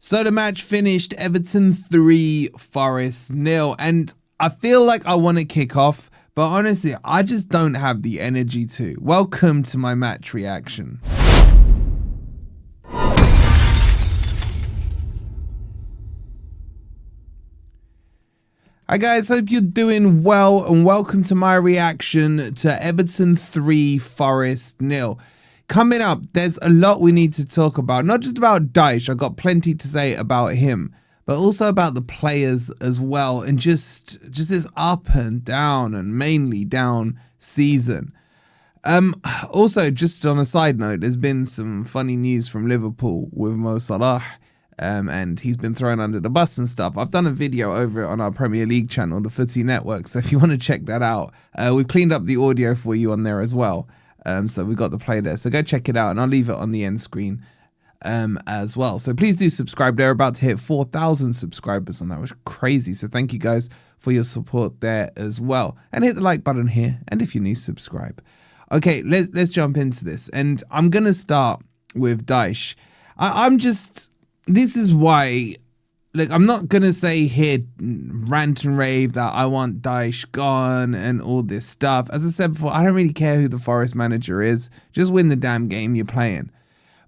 So the match finished Everton 3, Forest 0. And I feel like I want to kick off, but honestly, I just don't have the energy to. Welcome to my match reaction. Hi guys, hope you're doing well and welcome to my reaction to Everton 3, Forest 0. Coming up, there's a lot we need to talk about, not just about Dyche, I've got plenty to say about him, but also about the players as well, and just this up and down and mainly down season. Also, just on a side note, there's been some funny news from Liverpool with Mo Salah. And he's been thrown under the bus and stuff. I've done a video over it on our Premier League channel, the Footy Network, so if you want to check that out, we've cleaned up the audio for you on there as well. So we've got the play there, so go check it out, and I'll leave it on the end screen as well. So please do subscribe. They're about to hit 4,000 subscribers on that, which is crazy. So thank you guys for your support there as well. And hit the like button here, and if you're new, subscribe. Okay, let's jump into this, and I'm going to start with Dyche. This is why, like, I'm not going to say here, rant and rave that I want Dyche gone and all this stuff. As I said before, I don't really care who the Forest manager is. Just win the damn game you're playing.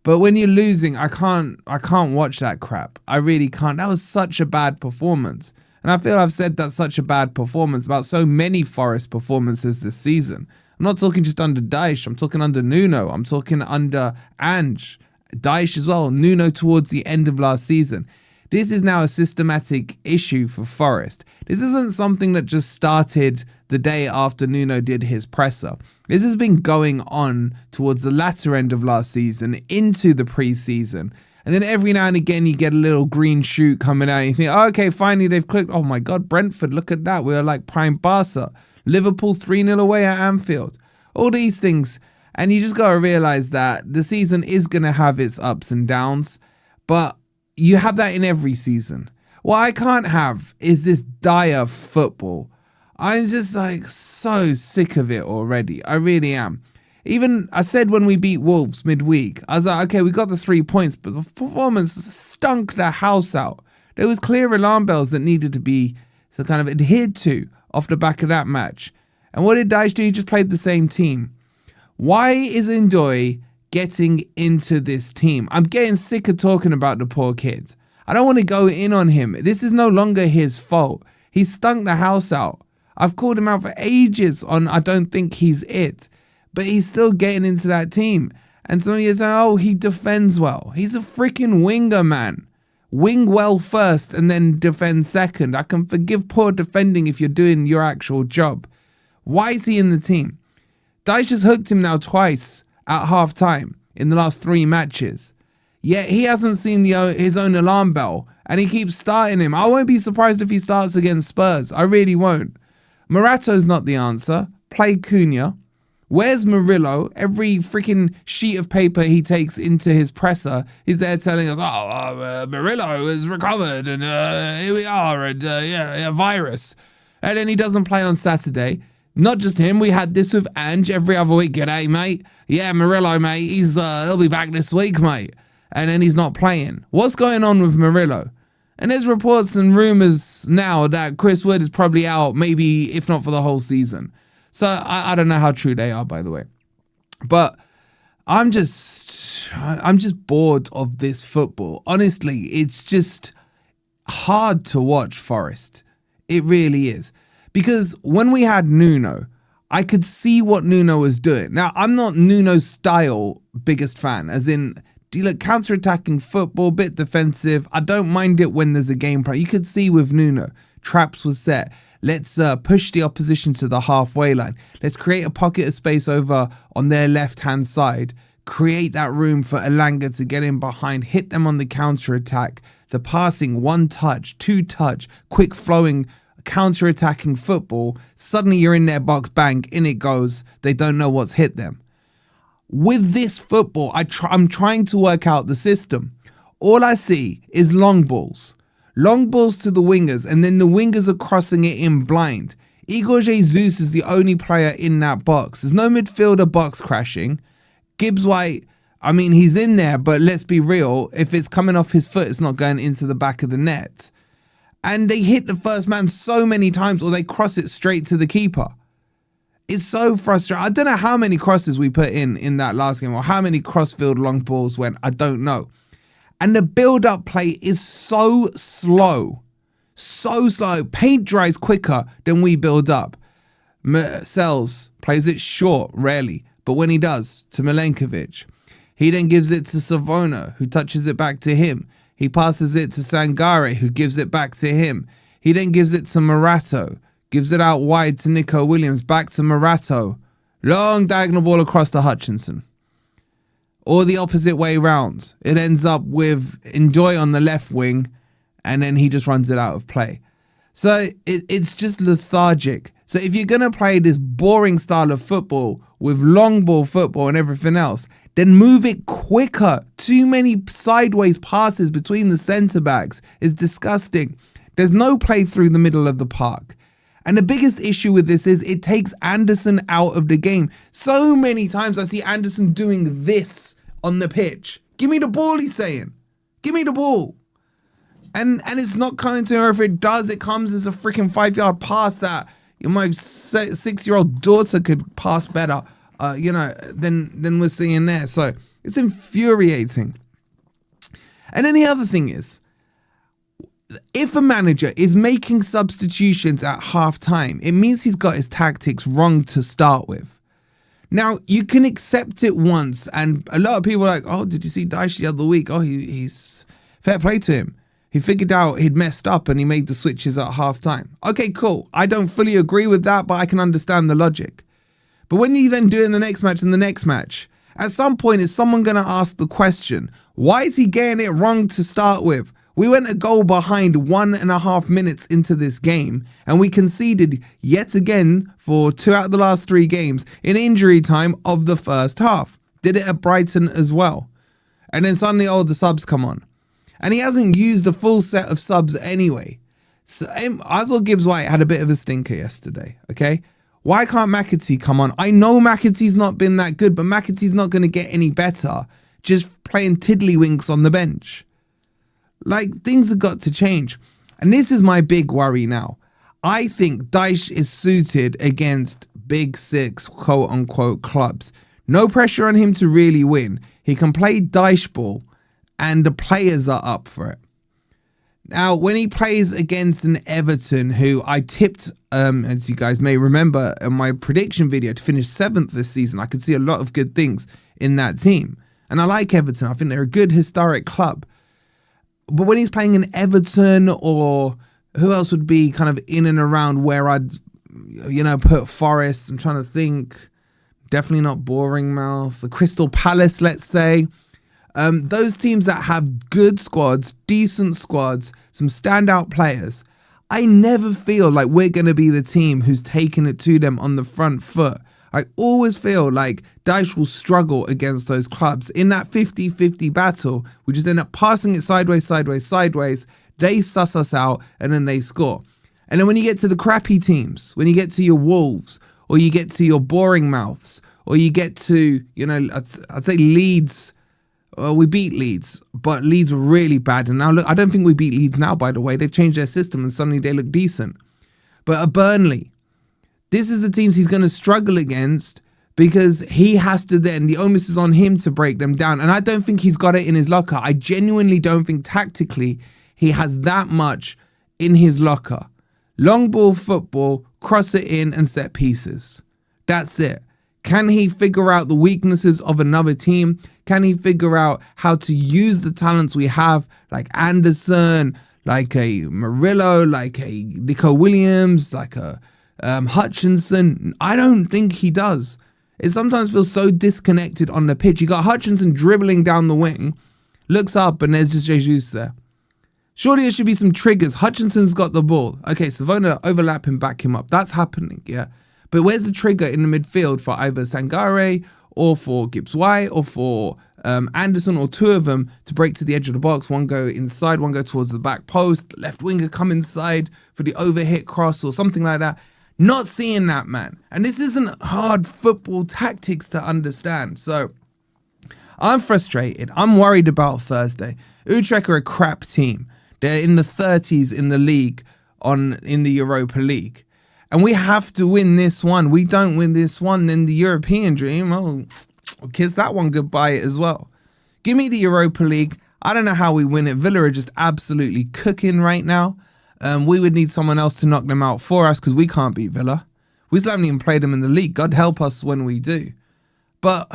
But when you're losing, I can't watch that crap. I really can't. That was such a bad performance. And I feel I've said that's such a bad performance about so many Forest performances this season. I'm not talking just under Dyche. I'm talking under Nuno. I'm talking under Ange. Dyche as well, Nuno towards the end of last season. This is now a systematic issue for Forest. This isn't something that just started the day after Nuno did his presser. This has been going on towards the latter end of last season into the pre-season. And then every now and again you get a little green shoot coming out and you think, oh, okay, finally they've clicked. Oh my God, Brentford, look at that. We are like prime Barca. Liverpool 3-0 away at Anfield. All these things. And you just got to realize that the season is going to have its ups and downs, but you have that in every season. What I can't have is this dire football. I'm just like so sick of it already. I really am. Even I said when we beat Wolves midweek, I was like, okay, we got the 3 points, but the performance stunk the house out. There was clear alarm bells that needed to be kind of adhered to off the back of that match. And what did Dyche do? He just played the same team. Why is Ndoye getting into this team? I'm getting sick of talking about the poor kids. I don't want to go in on him. This is no longer his fault. He stunk the house out. I've called him out for ages on I don't think he's it. But he's still getting into that team. And some of you say, oh, he defends well. He's a freaking winger, man. Wing well first and then defend second. I can forgive poor defending if you're doing your actual job. Why is he in the team? Dyche has hooked him now twice at half-time in the last 3 matches. Yet he hasn't seen his own alarm bell, and he keeps starting him. I won't be surprised if he starts against Spurs. I really won't. Morato's not the answer. Play Cunha. Where's Murillo? Every freaking sheet of paper he takes into his presser, he's there telling us, Murillo has recovered, and here we are, and a virus. And then he doesn't play on Saturday. Not just him, we had this with Ange every other week. G'day, mate. Yeah, Murillo, mate. He'll be back this week, mate. And then he's not playing. What's going on with Murillo? And there's reports and rumours now that Chris Wood is probably out, maybe if not for the whole season. So I don't know how true they are, by the way. But I'm just bored of this football. Honestly, it's just hard to watch Forest. It really is. Because when we had Nuno, I could see what Nuno was doing. Now, I'm not Nuno's style biggest fan, as in, counter-attacking football, bit defensive. I don't mind it when there's a game plan. You could see with Nuno, traps was set. Let's push the opposition to the halfway line. Let's create a pocket of space over on their left-hand side. Create that room for Elanga to get in behind, hit them on the counter-attack. The passing, 1 touch, 2 touch, quick flowing counter-attacking football. Suddenly you're in their box, bang, in it goes. They don't know what's hit them. With this football, I'm trying to work out the system. All I see is long balls to the wingers, and then the wingers are crossing it in blind. Igor Jesus is the only player in that box. There's no midfielder box crashing. Gibbs White I mean, he's in there, but let's be real. If it's coming off his foot, it's not going into the back of the net. And they hit the first man so many times, or they cross it straight to the keeper. It's so frustrating. I don't know how many crosses we put in that last game, or how many crossfield long balls went. I don't know. And the build-up play is so slow. So slow. Paint dries quicker than we build up. Sells plays it short, rarely. But when he does, to Milenkovic. He then gives it to Savona, who touches it back to him. He passes it to Sangare, who gives it back to him. He then gives it to Morato. Gives it out wide to Nico Williams. Back to Morato. Long diagonal ball across to Hutchinson. Or the opposite way round. It ends up with Ndoye on the left wing, and then he just runs it out of play. So it's just lethargic. So if you're going to play this boring style of football with long ball football and everything else, then move it quicker. Too many sideways passes between the centre-backs is disgusting. There's no play through the middle of the park. And the biggest issue with this is it takes Anderson out of the game. So many times I see Anderson doing this on the pitch. Give me the ball, he's saying. Give me the ball. And it's not coming to her. If it does, it comes as a freaking 5-yard pass that my 6-year-old daughter could pass better, than we're seeing there. So it's infuriating. And then the other thing is, if a manager is making substitutions at half time, it means he's got his tactics wrong to start with. Now, you can accept it once, and a lot of people are like, oh, did you see Dyche the other week? Oh, he's fair play to him. He figured out he'd messed up and he made the switches at half time. Okay, cool. I don't fully agree with that, but I can understand the logic. But when you then do it in the next match and the next match, at some point is someone going to ask the question, why is he getting it wrong to start with? We went a goal behind 1.5 minutes into this game, and we conceded yet again for 2 out of the last 3 games in injury time of the first half. Did it at Brighton as well. And then suddenly, the subs come on. And he hasn't used a full set of subs anyway. So I thought Gibbs White had a bit of a stinker yesterday, okay? Why can't McAtee come on? I know McAtee's not been that good, but McAtee's not going to get any better just playing tiddlywinks on the bench. Like, things have got to change. And this is my big worry now. I think Dyche is suited against big 6, quote-unquote, clubs. No pressure on him to really win. He can play DycheBall, and the players are up for it. Now, when he plays against an Everton, who I tipped, as you guys may remember, in my prediction video to finish 7th this season, I could see a lot of good things in that team. And I like Everton. I think they're a good historic club. But when he's playing an Everton, or who else would be kind of in and around where I'd, put Forest, I'm trying to think. Definitely not Bournemouth. The Crystal Palace, let's say. Those teams that have good squads, decent squads, some standout players, I never feel like we're going to be the team who's taking it to them on the front foot. I always feel like Dyche will struggle against those clubs. In that 50-50 battle, we just end up passing it sideways. They suss us out, and then they score. And then when you get to the crappy teams, when you get to your Wolves, or you get to your boring mouths, or you get to, I'd say Leeds. We beat Leeds, but Leeds were really bad. And now, look, I don't think we beat Leeds now, by the way. They've changed their system and suddenly they look decent. But at Burnley, this is the teams he's going to struggle against, because he has to then, the onus is on him to break them down. And I don't think he's got it in his locker. I genuinely don't think tactically he has that much in his locker. Long ball football, cross it in and set pieces. That's it. Can he figure out the weaknesses of another team? Can he figure out how to use the talents we have, like Anderson, like a Murillo, like a Nico Williams, like a Hutchinson? I don't think he does. It sometimes feels so disconnected on the pitch. You got Hutchinson dribbling down the wing, looks up, and there's just Jesus there. Surely there should be some triggers. Hutchinson's got the ball. Okay, Savona overlap him, back him up. That's happening, yeah. But where's the trigger in the midfield for either Sangare or for Gibbs White or for Anderson, or two of them to break to the edge of the box? One go inside, one go towards the back post, left winger come inside for the overhit cross or something like that. Not seeing that, man. And this isn't hard football tactics to understand. So I'm frustrated. I'm worried about Thursday. Utrecht are a crap team. They're in the 30s in the league, in the Europa League. And we have to win this one. We don't win this one, then the European dream, I'll kiss that one goodbye as well. Give me the Europa League. I don't know how we win it. Villa are just absolutely cooking right now. We would need someone else to knock them out for us because we can't beat Villa. We still haven't even played them in the league. God help us when we do. But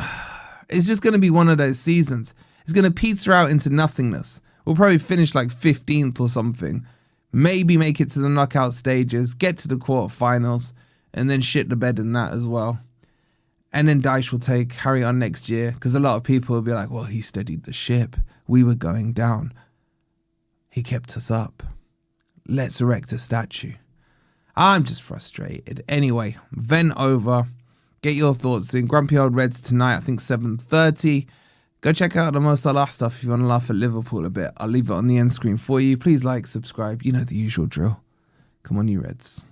it's just going to be one of those seasons. It's going to peter out into nothingness. We'll probably finish like 15th or something. Maybe make it to the knockout stages, get to the quarterfinals, and then shit the bed in that as well. And then Dyche will carry on next year because a lot of people will be like, well, he steadied the ship. We were going down. He kept us up. Let's erect a statue. I'm just frustrated. Anyway, vent over. Get your thoughts in. Grumpy Old Reds tonight, I think 7:30. Go check out the Mo Salah stuff if you want to laugh at Liverpool a bit. I'll leave it on the end screen for you. Please like, subscribe. You know the usual drill. Come on, you Reds.